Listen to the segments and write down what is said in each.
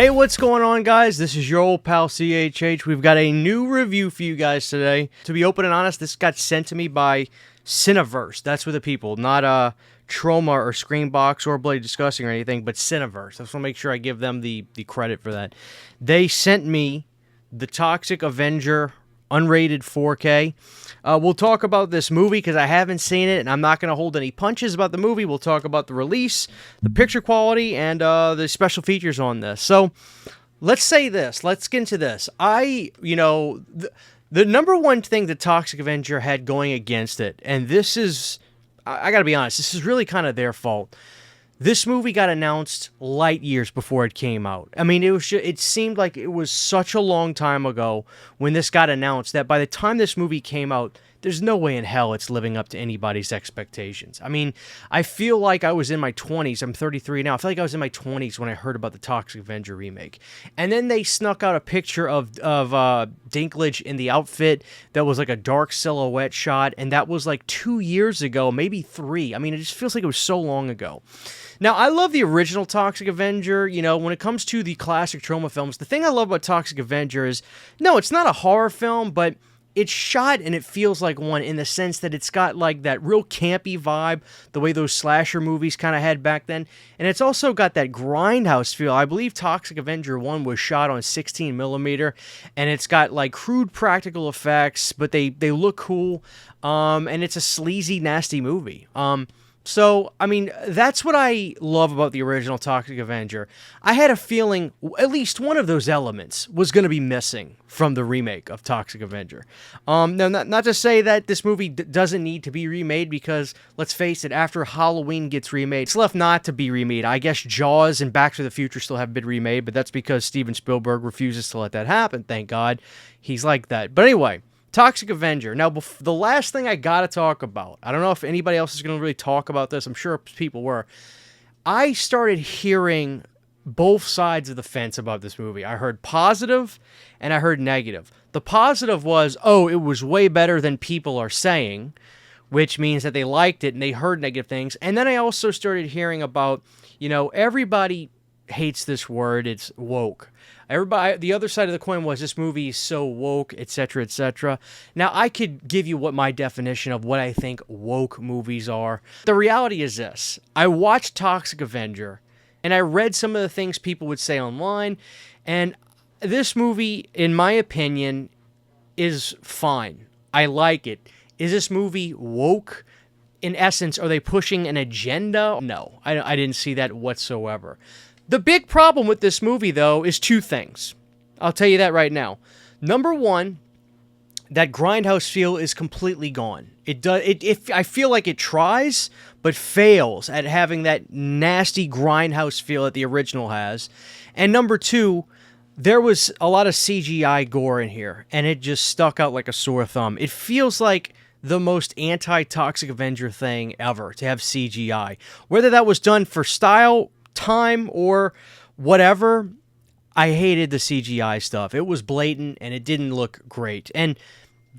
Hey, what's going on, guys? This is your old pal CHH. We've got a new review for you guys today. To be open and honest, this got sent to me by Cineverse. That's for the people, not Trauma or Screenbox or Bloody Disgusting or anything, but Cineverse. I just want to make sure I give them the credit for that. They sent me the Toxic Avenger unrated 4K. We'll talk about this movie because I haven't seen it, and I'm not going to hold any punches about the movie. We'll talk about the release, the picture quality, and the special features on this. So, let's say this. Let's get into this. The number one thing that Toxic Avenger had going against it, and this is, I got to be honest, this is really kind of their fault. This movie got announced light years before it came out. I mean, it seemed like it was such a long time ago when this got announced that by the time this movie came out, there's no way in hell it's living up to anybody's expectations. I mean, I feel like I was in my 20s. I'm 33 now. I feel like I was in my 20s when I heard about the Toxic Avenger remake. And then they snuck out a picture of Dinklage in the outfit that was like a dark silhouette shot, and that was like 2 years ago, maybe 3. I mean, it just feels like it was so long ago. Now, I love the original Toxic Avenger. You know, when it comes to the classic Trauma films, the thing I love about Toxic Avenger is, no, it's not a horror film, but it's shot and it feels like one in the sense that it's got like that real campy vibe, the way those slasher movies kind of had back then. And it's also got that grindhouse feel. I believe Toxic Avenger 1 was shot on 16mm, and it's got like crude practical effects, but they look cool. And it's a sleazy, nasty movie. So, I mean, that's what I love about the original Toxic Avenger. I had a feeling at least one of those elements was going to be missing from the remake of Toxic Avenger. Now, not to say that this movie doesn't need to be remade, because, let's face it, after Halloween gets remade, it's left not to be remade. I guess Jaws and Back to the Future still have been remade, but that's because Steven Spielberg refuses to let that happen, thank God. He's like that. But anyway, Toxic Avenger. Now, the last thing I gotta talk about, I don't know if anybody else is gonna really talk about this, I'm sure people were. I started hearing both sides of the fence about this movie. I heard positive and I heard negative. The positive was, oh, it was way better than people are saying, which means that they liked it and they heard negative things. And then I also started hearing about, everybody hates this word, it's woke. Everybody, the other side of the coin was this movie is so woke, etc., etc. Now, I could give you what my definition of what I think woke movies are. The reality is this. I watched Toxic Avenger, and I read some of the things people would say online, and this movie, in my opinion, is fine. I like it. Is this movie woke? In essence, are they pushing an agenda? No, I didn't see that whatsoever. The big problem with this movie, though, is two things. I'll tell you that right now. Number one, that grindhouse feel is completely gone. I feel like it tries, but fails at having that nasty grindhouse feel that the original has. And number two, there was a lot of CGI gore in here, and it just stuck out like a sore thumb. It feels like the most anti-Toxic Avenger thing ever, to have CGI. Whether that was done for style, time, or whatever, I hated the CGI stuff. It was blatant and it didn't look great. And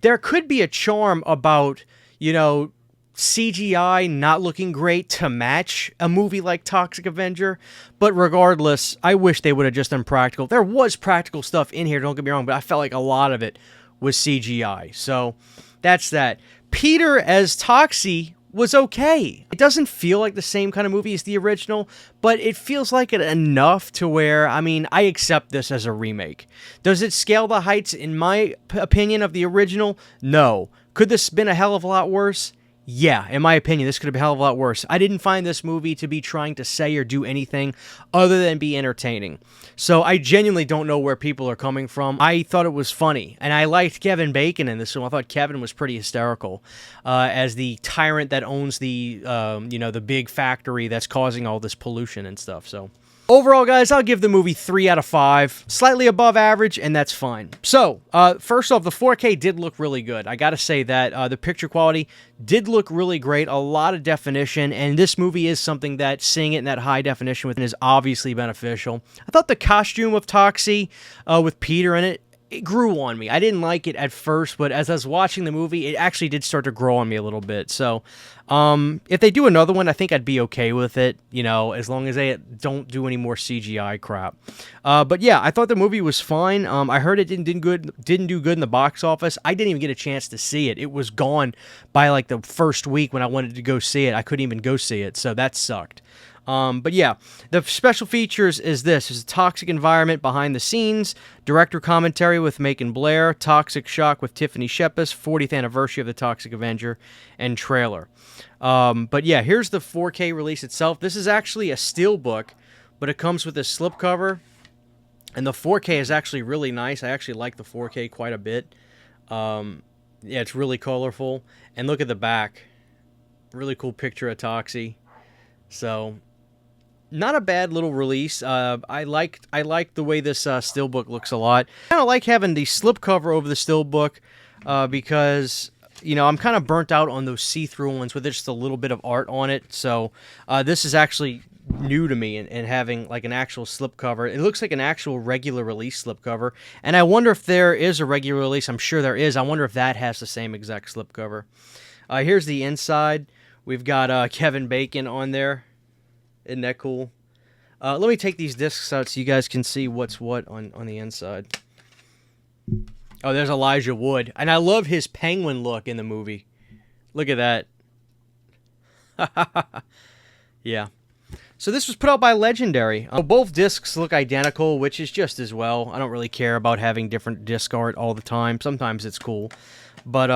there could be a charm about, CGI not looking great to match a movie like Toxic Avenger, but regardless, I wish they would have just done practical. There was practical stuff in here, don't get me wrong, but I felt like a lot of it was CGI. So that's that. Peter as Toxie was okay. It doesn't feel like the same kind of movie as the original, but it feels like it enough to where, I accept this as a remake. Does it scale the heights, in my opinion, of the original? No. Could this have been a hell of a lot worse? Yeah, in my opinion, this could have been a hell of a lot worse. I didn't find this movie to be trying to say or do anything other than be entertaining. So I genuinely don't know where people are coming from. I thought it was funny, and I liked Kevin Bacon in this film. I thought Kevin was pretty hysterical as the tyrant that owns the big factory that's causing all this pollution and stuff. So overall, guys, I'll give the movie 3 out of 5. Slightly above average, and that's fine. So, first off, the 4K did look really good. I gotta say that. The picture quality did look really great. A lot of definition, and this movie is something that seeing it in that high definition with is obviously beneficial. I thought the costume of Toxie with Peter in it, it grew on me. I didn't like it at first, but as I was watching the movie, it actually did start to grow on me a little bit. So, if they do another one, I think I'd be okay with it, you know, as long as they don't do any more CGI crap. But yeah, I thought the movie was fine. I heard it didn't do good in the box office. I didn't even get a chance to see it. It was gone by like the first week when I wanted to go see it. I couldn't even go see it, so that sucked. But yeah, the special features is this. There's a toxic environment behind the scenes, director commentary with Macon Blair, Toxic Shock with Tiffany Shepis, 40th anniversary of the Toxic Avenger, and trailer. But yeah, here's the 4K release itself. This is actually a steelbook, but it comes with a slipcover, and the 4K is actually really nice. I actually like the 4K quite a bit. Yeah, it's really colorful, and look at the back. Really cool picture of Toxie. So, not a bad little release. I like the way this steelbook looks a lot. I kind of like having the slipcover over the steelbook because, you know, I'm kind of burnt out on those see-through ones with just a little bit of art on it. So this is actually new to me, and having like an actual slipcover. It looks like an actual regular release slipcover, and I wonder if there is a regular release. I'm sure there is. I wonder if that has the same exact slipcover. Here's the inside. We've got Kevin Bacon on there. Isn't that cool? Let me take these discs out so you guys can see what's what on the inside. Oh, there's Elijah Wood. And I love his penguin look in the movie. Look at that. Yeah. So this was put out by Legendary. Both discs look identical, which is just as well. I don't really care about having different disc art all the time. Sometimes it's cool. But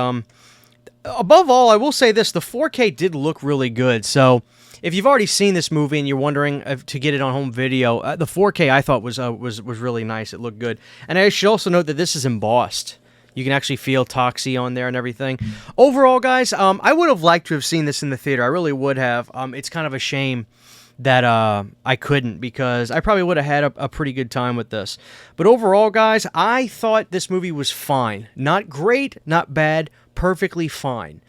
above all, I will say this. The 4K did look really good. So if you've already seen this movie and you're wondering if to get it on home video, the 4K I thought was really nice. It looked good. And I should also note that this is embossed. You can actually feel Toxie on there and everything. Overall, guys, I would have liked to have seen this in the theater. I really would have. It's kind of a shame that I couldn't, because I probably would have had a pretty good time with this. But overall, guys, I thought this movie was fine. Not great, not bad, perfectly fine.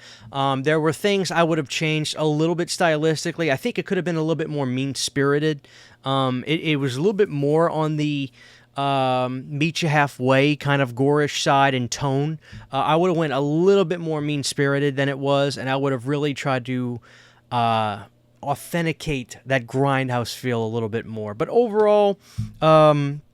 There were things I would have changed a little bit stylistically. I think it could have been a little bit more mean-spirited. It was a little bit more on the meet you halfway kind of gorish side and tone. I would have went a little bit more mean-spirited than it was, and I would have really tried to authenticate that grindhouse feel a little bit more. But overall,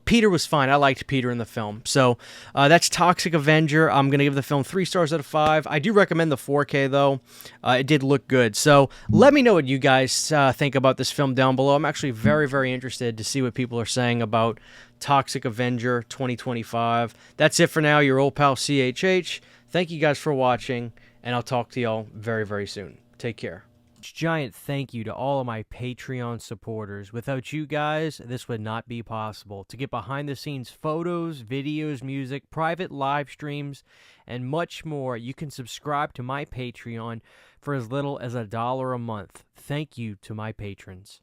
Peter was fine. I liked Peter in the film. So that's Toxic Avenger. I'm going to give the film 3 stars out of 5. I do recommend the 4K, though. It did look good. So let me know what you guys think about this film down below. I'm actually very, very interested to see what people are saying about Toxic Avenger 2025. That's it for now. Your old pal CHH. Thank you guys for watching, and I'll talk to y'all very, very soon. Take care. Giant thank you to all of my Patreon supporters. Without you guys, this would not be possible. To get behind the scenes photos, videos, music, private live streams, and much more, you can subscribe to my Patreon for as little as $1 a month. Thank you to my patrons.